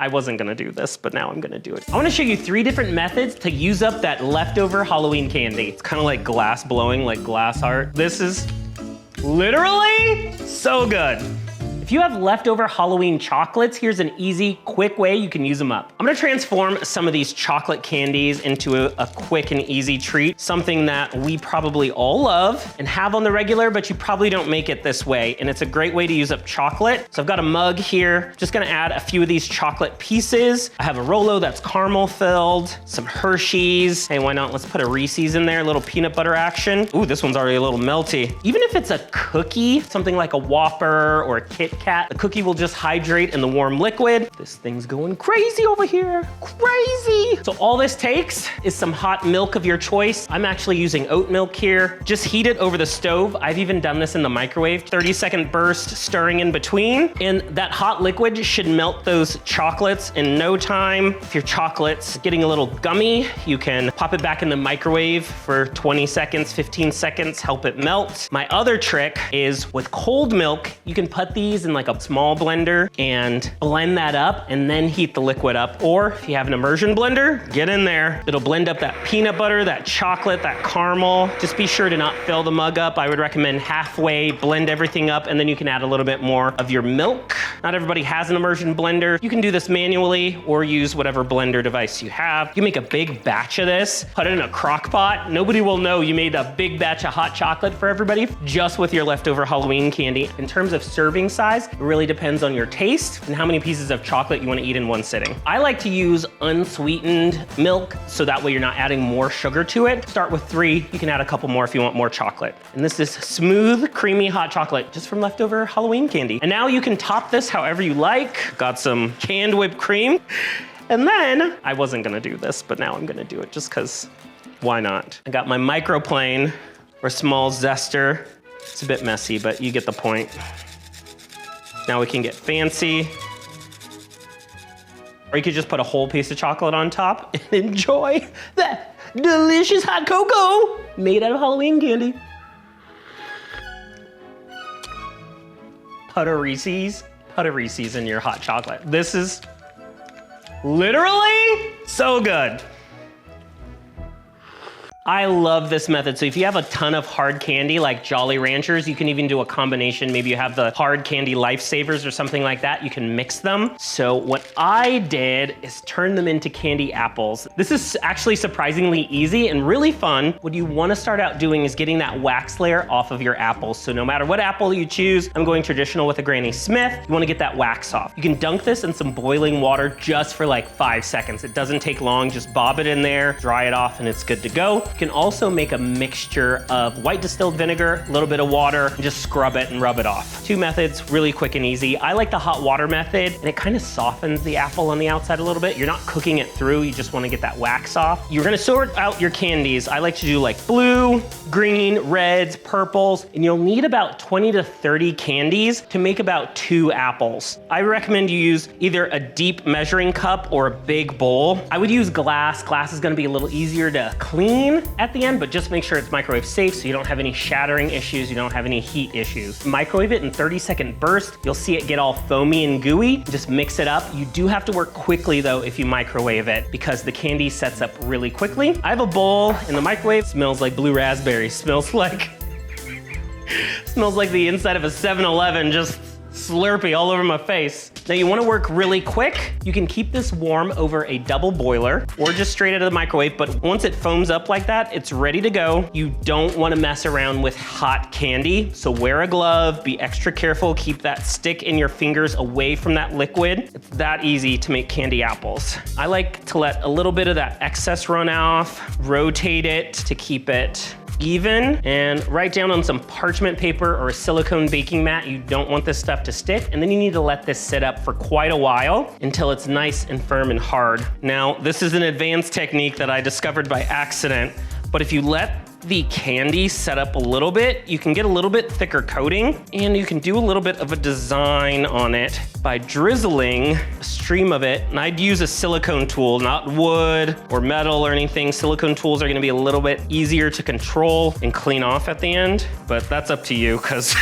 I wasn't gonna do this, but now I'm gonna do it. I wanna show you 3 different methods to use up that leftover Halloween candy. It's kind of like glass blowing, like glass art. This is literally so good. If you have leftover Halloween chocolates, here's an easy, quick way you can use them up. I'm gonna transform some of these chocolate candies into a quick and easy treat, something that we probably all love and have on the regular, but you probably don't make it this way, and it's a great way to use up chocolate. So I've got a mug here, just gonna add a few of these chocolate pieces. I have a Rolo that's caramel filled, some Hershey's. Hey, why not? Let's put a Reese's in there, a little peanut butter action. Ooh, this one's already a little melty. Even if it's a cookie, something like a Whopper or a Kit Kat, the cookie will just hydrate in the warm liquid. This thing's going crazy over here, crazy. So all this takes is some hot milk of your choice. I'm actually using oat milk here. Just heat it over the stove. I've even done this in the microwave. 30-second burst, stirring in between. And that hot liquid should melt those chocolates in no time. If your chocolate's getting a little gummy, you can pop it back in the microwave for 20 seconds, 15 seconds, help it melt. My other trick is with cold milk, you can put these in like a small blender and blend that up and then heat the liquid up. Or if you have an immersion blender, get in there. It'll blend up that peanut butter, that chocolate, that caramel. Just be sure to not fill the mug up. I would recommend halfway, blend everything up, and then you can add a little bit more of your milk. Not everybody has an immersion blender. You can do this manually or use whatever blender device you have. You make a big batch of this, put it in a crock pot. Nobody will know you made a big batch of hot chocolate for everybody just with your leftover Halloween candy. In terms of serving size, it really depends on your taste and how many pieces of chocolate you want to eat in one sitting. I like to use unsweetened milk so that way you're not adding more sugar to it. Start with 3. You can add a couple more if you want more chocolate. And this is smooth, creamy hot chocolate just from leftover Halloween candy. And now you can top this however you like. Got some canned whipped cream. And then, I wasn't gonna do this, but now I'm gonna do it just because why not? I got my microplane or small zester. It's a bit messy, but you get the point. Now we can get fancy. Or you could just put a whole piece of chocolate on top and enjoy that delicious hot cocoa made out of Halloween candy. Put a Reese's in your hot chocolate. This is literally so good. I love this method. So if you have a ton of hard candy like Jolly Ranchers, you can even do a combination. Maybe you have the hard candy Lifesavers or something like that. You can mix them. So what I did is turn them into candy apples. This is actually surprisingly easy and really fun. What you want to start out doing is getting that wax layer off of your apples. So no matter what apple you choose, I'm going traditional with a Granny Smith. You want to get that wax off. You can dunk this in some boiling water just for like 5 seconds. It doesn't take long. Just bob it in there, dry it off, and it's good to go. You can also make a mixture of white distilled vinegar, a little bit of water, and just scrub it and rub it off. 2 methods, really quick and easy. I like the hot water method, and it kind of softens the apple on the outside a little bit. You're not cooking it through, you just want to get that wax off. You're gonna sort out your candies. I like to do like blue, green, reds, purples, and you'll need about 20 to 30 candies to make about 2 apples. I recommend you use either a deep measuring cup or a big bowl. I would use glass. Glass is gonna be a little easier to clean at the end, but just make sure it's microwave safe so you don't have any shattering issues, you don't have any heat issues. Microwave it in 30-second bursts. You'll see it get all foamy and gooey. Just mix it up. You do have to work quickly though if you microwave it because the candy sets up really quickly. I have a bowl in the microwave. Smells like blue raspberry. Smells like the inside of a 7-Eleven, just Slurpee all over my face. Now you want to work really quick. You can keep this warm over a double boiler or just straight out of the microwave, but once it foams up like that, it's ready to go. You don't want to mess around with hot candy, so wear a glove, be extra careful, keep that stick in your fingers away from that liquid. It's that easy to make candy apples. I like to let a little bit of that excess run off, rotate it to keep it even, and write down on some parchment paper or a silicone baking mat. You don't want this stuff to stick, and then you need to let this sit up for quite a while until it's nice and firm and hard. Now, this is an advanced technique that I discovered by accident, but if you let the candy set up a little bit, you can get a little bit thicker coating, and you can do a little bit of a design on it by drizzling a stream of it. And I'd use a silicone tool, not wood or metal or anything. Silicone tools are gonna be a little bit easier to control and clean off at the end, but that's up to you because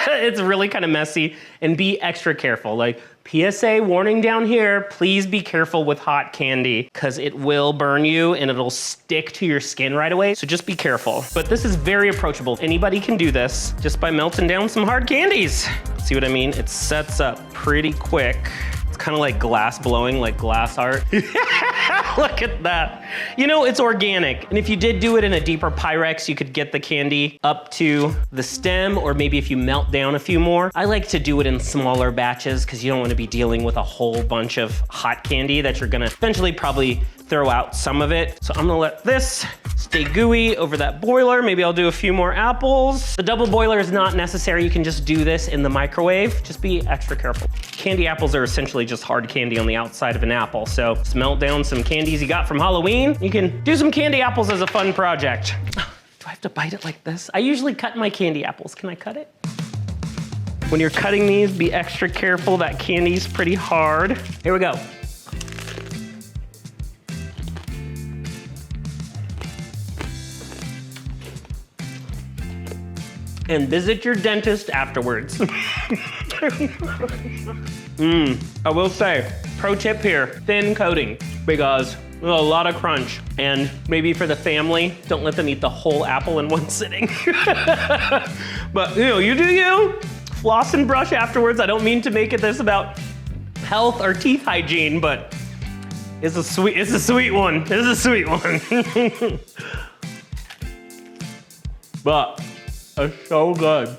it's really kind of messy. And be extra careful. Like, PSA warning down here, please be careful with hot candy because it will burn you and it'll stick to your skin right away. So just be careful. But this is very approachable. Anybody can do this just by melting down some hard candies. See what I mean? It sets up pretty quick. It's kind of like glass blowing, like glass art. Look at that. You know, it's organic. And if you did do it in a deeper Pyrex, you could get the candy up to the stem, or maybe if you melt down a few more. I like to do it in smaller batches because you don't want to be dealing with a whole bunch of hot candy that you're gonna eventually probably throw out some of it. So I'm gonna let this stay gooey over that boiler. Maybe I'll do a few more apples. The double boiler is not necessary. You can just do this in the microwave. Just be extra careful. Candy apples are essentially just hard candy on the outside of an apple. So just melt down some candies you got from Halloween. You can do some candy apples as a fun project. Do I have to bite it like this? I usually cut my candy apples. Can I cut it? When you're cutting these, be extra careful. That candy's pretty hard. Here we go. And visit your dentist afterwards. I will say, pro tip here, thin coating, because a lot of crunch. And maybe for the family, don't let them eat the whole apple in one sitting. But you know, you do you. Floss and brush afterwards. I don't mean to make it this about health or teeth hygiene, but it's a sweet one. It's a sweet one. But it's so good.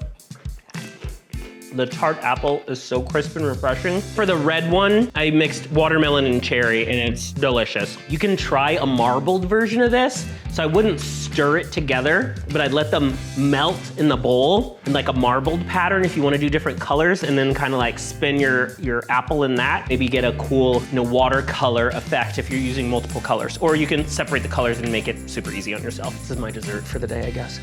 The tart apple is so crisp and refreshing. For the red one, I mixed watermelon and cherry, and it's delicious. You can try a marbled version of this. So I wouldn't stir it together, but I'd let them melt in the bowl in like a marbled pattern if you want to do different colors, and then kind of like spin your apple in that. Maybe get a cool, you know, watercolor effect if you're using multiple colors. Or you can separate the colors and make it super easy on yourself. This is my dessert for the day, I guess.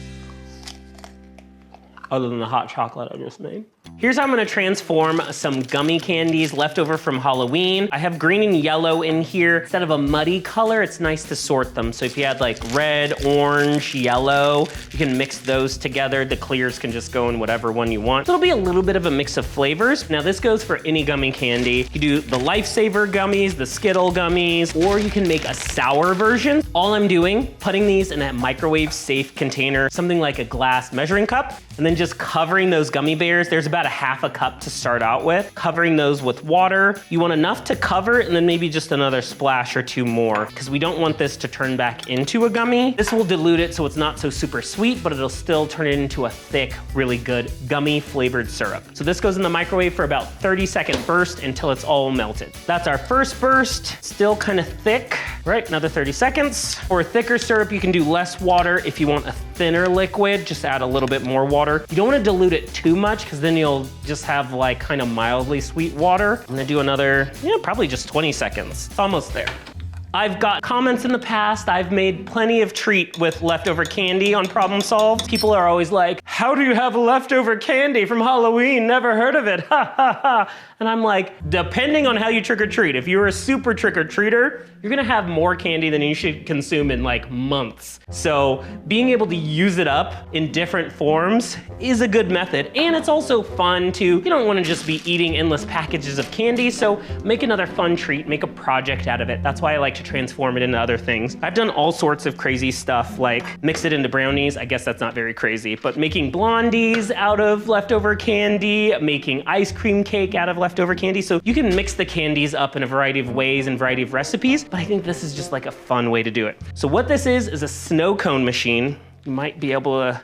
Other than the hot chocolate I just made. Here's how I'm gonna transform some gummy candies left over from Halloween. I have green and yellow in here. Instead of a muddy color, it's nice to sort them. So if you had like red, orange, yellow, you can mix those together. The clears can just go in whatever one you want. So it'll be a little bit of a mix of flavors. Now this goes for any gummy candy. You do the Lifesaver gummies, the Skittle gummies, or you can make a sour version. All I'm doing, putting these in a microwave safe container, something like a glass measuring cup, and then just covering those gummy bears. There's about a half a cup to start out with. Covering those with water. You want enough to cover and then maybe just another splash or two more, because we don't want this to turn back into a gummy. This will dilute it so it's not so super sweet, but it'll still turn it into a thick, really good gummy flavored syrup. So this goes in the microwave for about 30-second burst until it's all melted. That's our first burst, still kind of thick. Right, another 30 seconds. For a thicker syrup, you can do less water. If you want a thinner liquid, just add a little bit more water. You don't want to dilute it too much because then you'll just have like kind of mildly sweet water. I'm gonna do another, probably just 20 seconds. It's almost there. I've got comments in the past. I've made plenty of treat with leftover candy on Problem Solved. People are always like, how do you have leftover candy from Halloween? Never heard of it, ha ha ha. And I'm like, depending on how you trick or treat. If you're a super trick or treater, you're gonna have more candy than you should consume in like months. So being able to use it up in different forms is a good method. And it's also fun to, you don't wanna just be eating endless packages of candy, so make another fun treat, make a project out of it. That's why I like to transform it into other things. I've done all sorts of crazy stuff, like mix it into brownies. I guess that's not very crazy, but making blondies out of leftover candy, making ice cream cake out of leftover candy. So you can mix the candies up in a variety of ways and variety of recipes, but I think this is just like a fun way to do it. So what this is a snow cone machine. You might be able to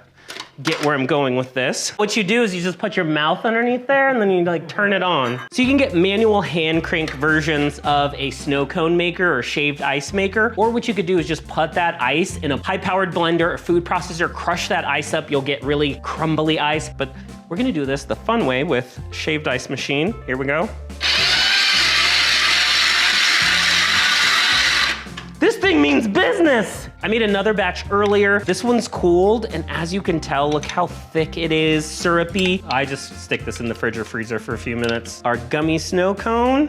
get where I'm going with this. What you do is you just put your mouth underneath there and then you like turn it on. So you can get manual hand crank versions of a snow cone maker or shaved ice maker, or what you could do is just put that ice in a high powered blender or food processor, crush that ice up, you'll get really crumbly ice. But we're gonna do this the fun way with shaved ice machine. Here we go. This thing means business. I made another batch earlier. This one's cooled, and as you can tell, look how thick it is, syrupy. I just stick this in the fridge or freezer for a few minutes. Our gummy snow cone.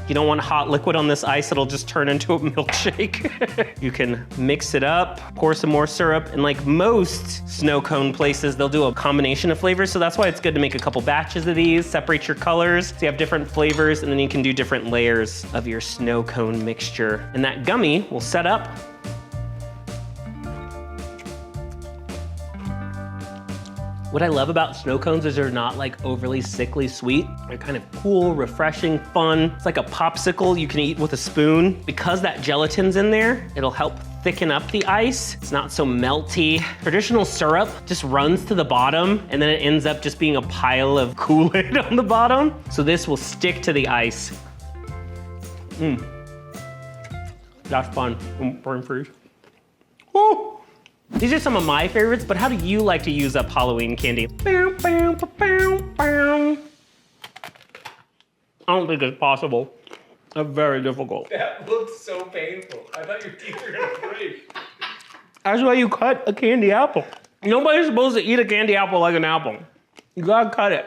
You don't want hot liquid on this ice, it'll just turn into a milkshake. You can mix it up, pour some more syrup, and like most snow cone places, they'll do a combination of flavors, so that's why it's good to make a couple batches of these, separate your colors, so you have different flavors, and then you can do different layers of your snow cone mixture. And that gummy will set up. What I love about snow cones is they're not like overly sickly sweet. They're kind of cool, refreshing, fun. It's like a popsicle you can eat with a spoon. Because that gelatin's in there, it'll help thicken up the ice. It's not so melty. Traditional syrup just runs to the bottom and then it ends up just being a pile of Kool-Aid on the bottom. So this will stick to the ice. That's fun. Burn freeze. Woo! These are some of my favorites, but how do you like to use up Halloween candy? I don't think it's possible. It's very difficult. That looks so painful. I thought your teeth were gonna break. That's why you cut a candy apple. Nobody's supposed to eat a candy apple like an apple. You gotta cut it.